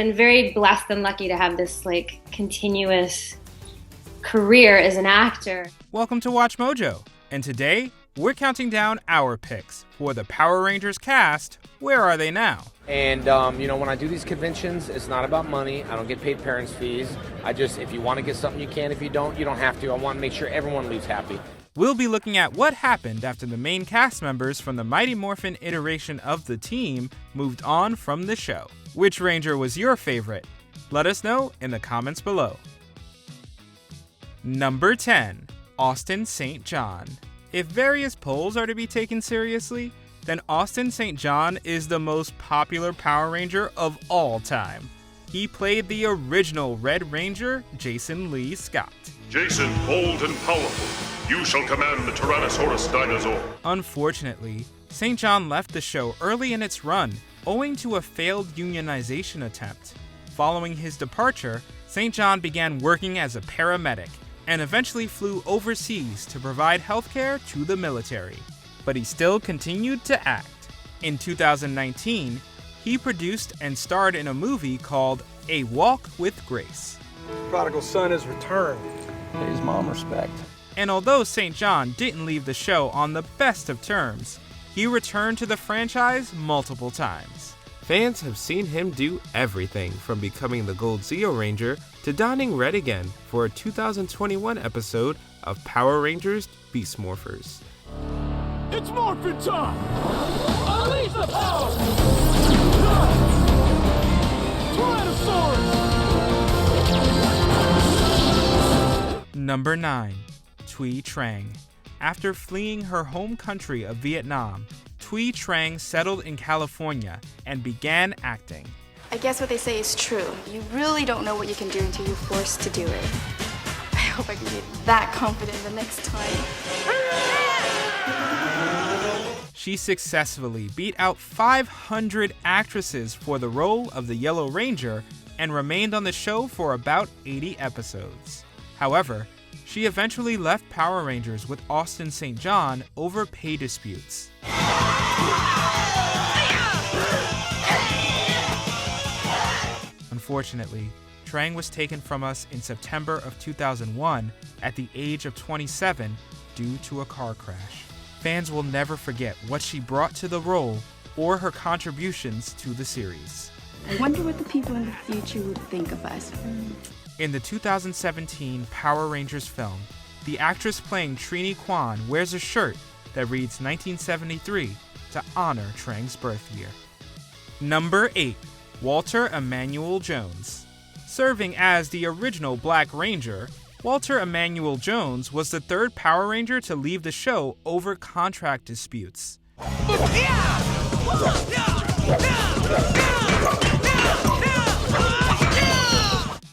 been very blessed and lucky to have this like continuous career as an actor. Welcome to Watch Mojo, and today we're counting down our picks for the Power Rangers cast. Where are they now? And, when I do these conventions, it's not about money. I don't get paid parents' fees. If you want to get something, you can. If you don't have to. I want to make sure everyone leaves happy. We'll be looking at what happened after the main cast members from the Mighty Morphin iteration of the team moved on from the show. Which Ranger was your favorite? Let us know in the comments below. Number 10. Austin St. John. If various polls are to be taken seriously, then Austin St. John is the most popular Power Ranger of all time. He played the original Red Ranger, Jason Lee Scott. Jason, bold and powerful, you shall command the Tyrannosaurus dinosaur. Unfortunately, St. John left the show early in its run, owing to a failed unionization attempt. Following his departure, St. John began working as a paramedic, and eventually flew overseas to provide healthcare to the military. But he still continued to act. In 2019, he produced and starred in a movie called A Walk with Grace. Prodigal son has returned. Pay his mom respect. And although St. John didn't leave the show on the best of terms, he returned to the franchise multiple times. Fans have seen him do everything from becoming the Gold Zeo Ranger to donning red again for a 2021 episode of Power Rangers Beast Morphers. It's Morphin time! Unleash the power! Tyrannosaurus! Number 9. Thuy Trang. After fleeing her home country of Vietnam, Thuy Trang settled in California and began acting. I guess what they say is true. You really don't know what you can do until you're forced to do it. I hope I can get that confident the next time. She successfully beat out 500 actresses for the role of the Yellow Ranger and remained on the show for about 80 episodes. However, she eventually left Power Rangers with Austin St. John over pay disputes. Unfortunately, Trang was taken from us in September of 2001 at the age of 27 due to a car crash. Fans will never forget what she brought to the role or her contributions to the series. I wonder what the people in the future would think of us. In the 2017 Power Rangers film, the actress playing Trini Kwan wears a shirt that reads 1973 to honor Trang's birth year. Number 8. Walter Emmanuel Jones. Serving as the original Black Ranger, Walter Emmanuel Jones was the third Power Ranger to leave the show over contract disputes.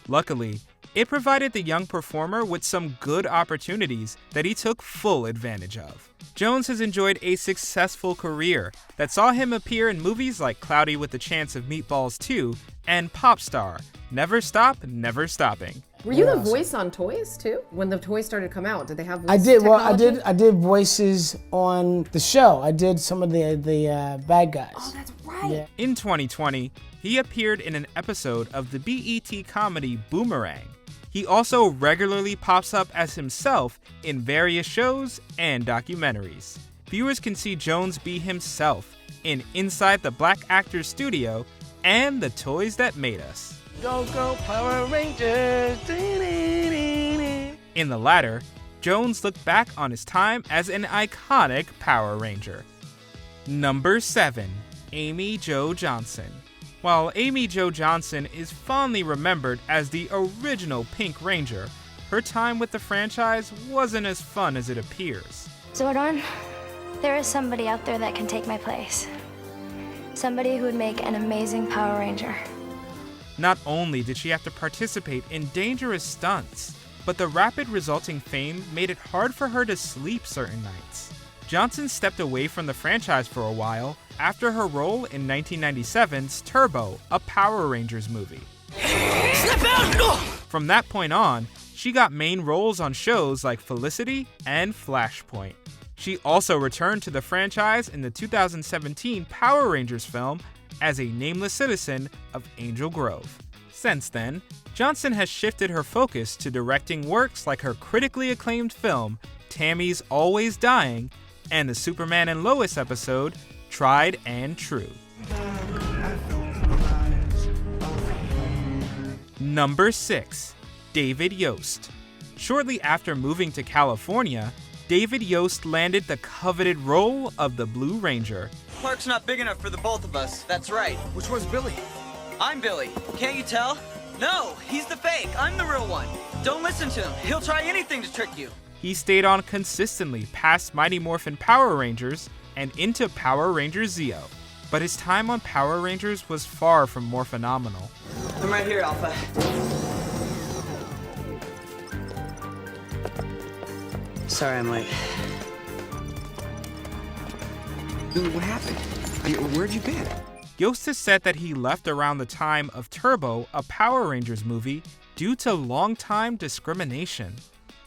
Luckily, it provided the young performer with some good opportunities that he took full advantage of. Jones has enjoyed a successful career that saw him appear in movies like Cloudy with a Chance of Meatballs 2 and Pop Star, Never Stop, Never Stopping. Were you the voice on toys too? When the toys started to come out, did they have voice I did. technology? Well, I did voices on the show. I did some of the bad guys. Oh, that's right. Yeah. In 2020, he appeared in an episode of the BET comedy Boomerang. He also regularly pops up as himself in various shows and documentaries. Viewers can see Jones be himself in Inside the Black Actors Studio and The Toys That Made Us. Go, go, Power Rangers! In the latter, Jones looked back on his time as an iconic Power Ranger. Number 7. Amy Jo Johnson. While Amy Jo Johnson is fondly remembered as the original Pink Ranger, her time with the franchise wasn't as fun as it appears. Zordon, there is somebody out there that can take my place. Somebody who would make an amazing Power Ranger. Not only did she have to participate in dangerous stunts, but the rapid resulting fame made it hard for her to sleep certain nights. Johnson stepped away from the franchise for a while after her role in 1997's Turbo, a Power Rangers movie. From that point on, she got main roles on shows like Felicity and Flashpoint. She also returned to the franchise in the 2017 Power Rangers film as a nameless citizen of Angel Grove. Since then, Johnson has shifted her focus to directing works like her critically acclaimed film, Tammy's Always Dying, and the Superman and Lois episode, Tried and True. Number 6. David Yost. Shortly after moving to California, David Yost landed the coveted role of the Blue Ranger. Park's not big enough for the both of us, that's right. Which one's Billy? I'm Billy, can't you tell? No, he's the fake, I'm the real one. Don't listen to him, he'll try anything to trick you. He stayed on consistently past Mighty Morphin Power Rangers and into Power Rangers Zeo. But his time on Power Rangers was far from more phenomenal. I'm right here, Alpha. Sorry I'm late. Dude, what happened? Where'd you been? Yost has said that he left around the time of Turbo, a Power Rangers movie, due to long-time discrimination.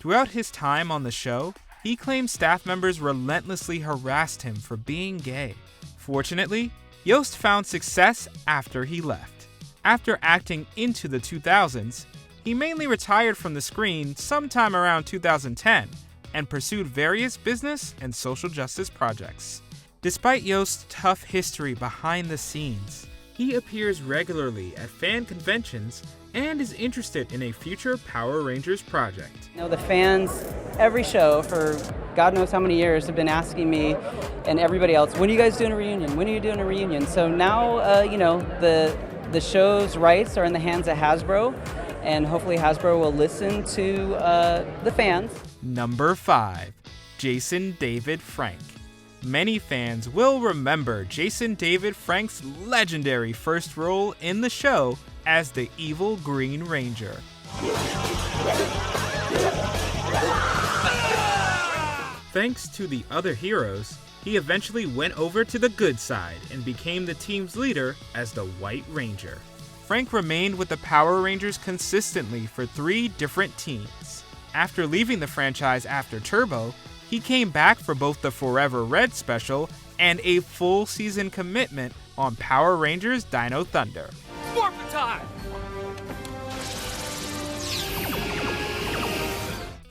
Throughout his time on the show, he claims staff members relentlessly harassed him for being gay. Fortunately, Yost found success after he left. After acting into the 2000s, he mainly retired from the screen sometime around 2010 and pursued various business and social justice projects. Despite Yost's tough history behind the scenes, he appears regularly at fan conventions and is interested in a future Power Rangers project. You know, the fans, every show for God knows how many years, have been asking me and everybody else, when are you guys doing a reunion? When are you doing a reunion? So now, the show's rights are in the hands of Hasbro, and hopefully Hasbro will listen to the fans. Number 5. Jason David Frank. Many fans will remember Jason David Frank's legendary first role in the show as the evil Green Ranger. Thanks to the other heroes, he eventually went over to the good side and became the team's leader as the White Ranger. Frank remained with the Power Rangers consistently for 3 different teams. After leaving the franchise after Turbo, he came back for both the Forever Red special and a full season commitment on Power Rangers Dino Thunder. Morphin' time!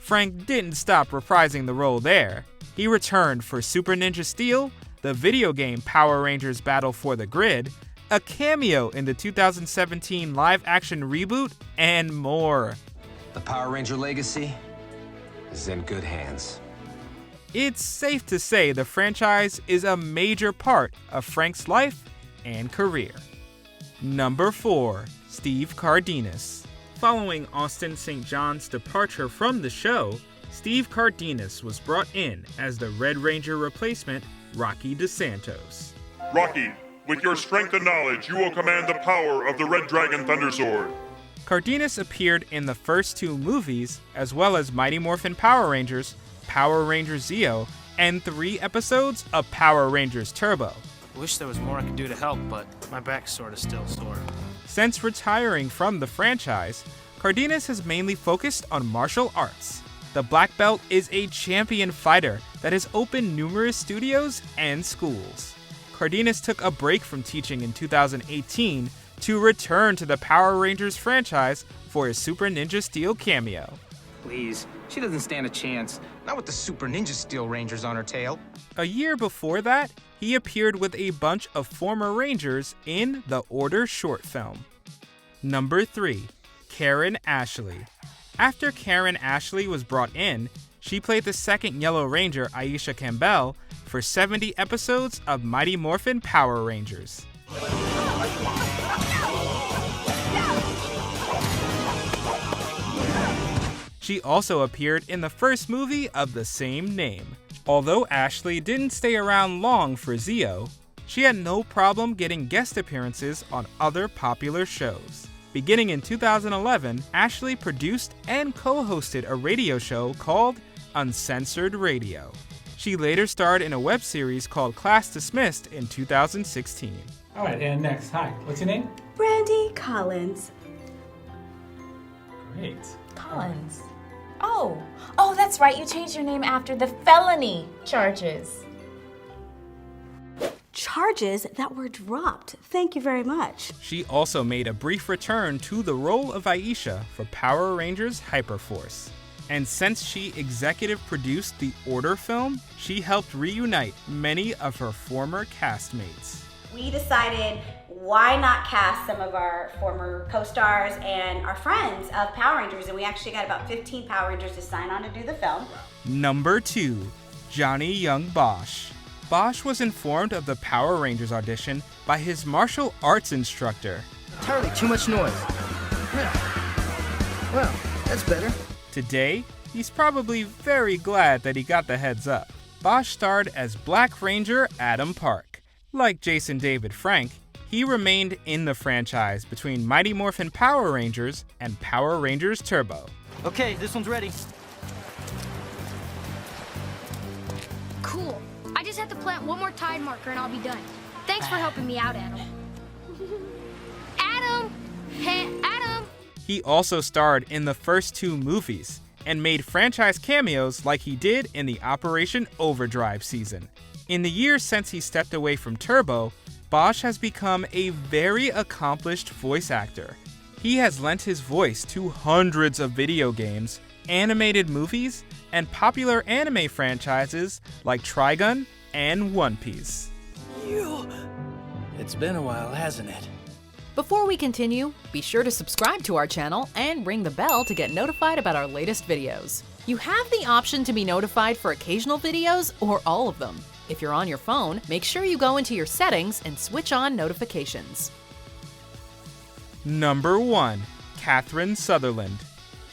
Frank didn't stop reprising the role there. He returned for Super Ninja Steel, the video game Power Rangers Battle for the Grid, a cameo in the 2017 live-action reboot, and more. The Power Ranger legacy is in good hands. It's safe to say the franchise is a major part of Frank's life and career. Number 4. Steve Cardenas. Following Austin St. John's departure from the show, Steve Cardenas was brought in as the Red Ranger replacement, Rocky DeSantos. Rocky, with your strength and knowledge, you will command the power of the Red Dragon Thundersword. Cardenas appeared in the first 2 movies, as well as Mighty Morphin Power Rangers, Power Rangers Zeo, and 3 episodes of Power Rangers Turbo. Wish there was more I could do to help, but my back's sort of still sore. Since retiring from the franchise, Cardenas has mainly focused on martial arts. The Black Belt is a champion fighter that has opened numerous studios and schools. Cardenas took a break from teaching in 2018 to return to the Power Rangers franchise for his Super Ninja Steel cameo. Please, she doesn't stand a chance. Not with the Super Ninja Steel Rangers on her tail. A year before that, he appeared with a bunch of former Rangers in the Order short film. Number 3. Karen Ashley. After Karen Ashley was brought in, she played the second Yellow Ranger, Aisha Campbell, for 70 episodes of Mighty Morphin Power Rangers. She also appeared in the first movie of the same name. Although Ashley didn't stay around long for Zeo, she had no problem getting guest appearances on other popular shows. Beginning in 2011, Ashley produced and co-hosted a radio show called Uncensored Radio. She later starred in a web series called Class Dismissed in 2016. All right, and next, hi, what's your name? Brandy Collins. Great. Collins. Oh, that's right. You changed your name after the felony charges. charges that were dropped. Thank you very much. She also made a brief return to the role of Aisha for Power Rangers Hyperforce. And since she executive produced the Order film, she helped reunite many of her former castmates. We decided, why not cast some of our former co-stars and our friends of Power Rangers, and we actually got about 15 Power Rangers to sign on to do the film. Number 2, Johnny Yong Bosch. Bosch was informed of the Power Rangers audition by his martial arts instructor. Entirely too much noise. Well, that's better. Today, he's probably very glad that he got the heads up. Bosch starred as Black Ranger Adam Park. Like Jason David Frank, he remained in the franchise between Mighty Morphin Power Rangers and Power Rangers Turbo. Okay, this one's ready. Cool. I just have to plant one more tide marker and I'll be done. Thanks for helping me out, Adam. Adam! Hey, Adam! He also starred in the first 2 movies and made franchise cameos like he did in the Operation Overdrive season. In the years since he stepped away from Turbo, Bosch has become a very accomplished voice actor. He has lent his voice to hundreds of video games, animated movies, and popular anime franchises like Trigun and One Piece. It's been a while, hasn't it? Before we continue, be sure to subscribe to our channel and ring the bell to get notified about our latest videos. You have the option to be notified for occasional videos or all of them. If you're on your phone, make sure you go into your settings and switch on notifications. Number 1, Catherine Sutherland.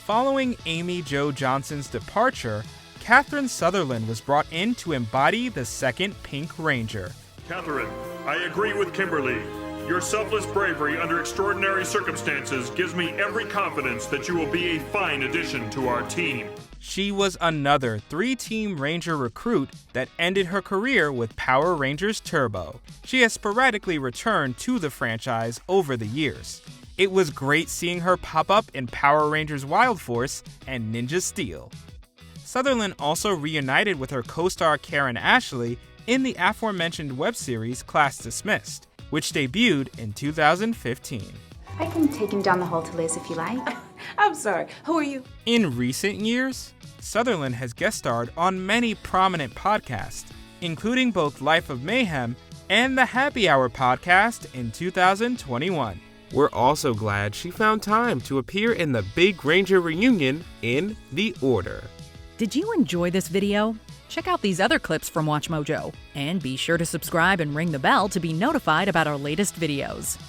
Following Amy Jo Johnson's departure, Catherine Sutherland was brought in to embody the second Pink Ranger. Catherine, I agree with Kimberly. Your selfless bravery under extraordinary circumstances gives me every confidence that you will be a fine addition to our team. She was another 3-Team Ranger recruit that ended her career with Power Rangers Turbo. She has sporadically returned to the franchise over the years. It was great seeing her pop up in Power Rangers Wild Force and Ninja Steel. Sutherland also reunited with her co-star Karen Ashley in the aforementioned web series Class Dismissed, which debuted in 2015. I can take him down the hall to Liz if you like. I'm sorry, who are you? In recent years, Sutherland has guest starred on many prominent podcasts, including both Life of Mayhem and the Happy Hour podcast in 2021. We're also glad she found time to appear in the Big Ranger reunion in The Order. Did you enjoy this video? Check out these other clips from WatchMojo, and be sure to subscribe and ring the bell to be notified about our latest videos.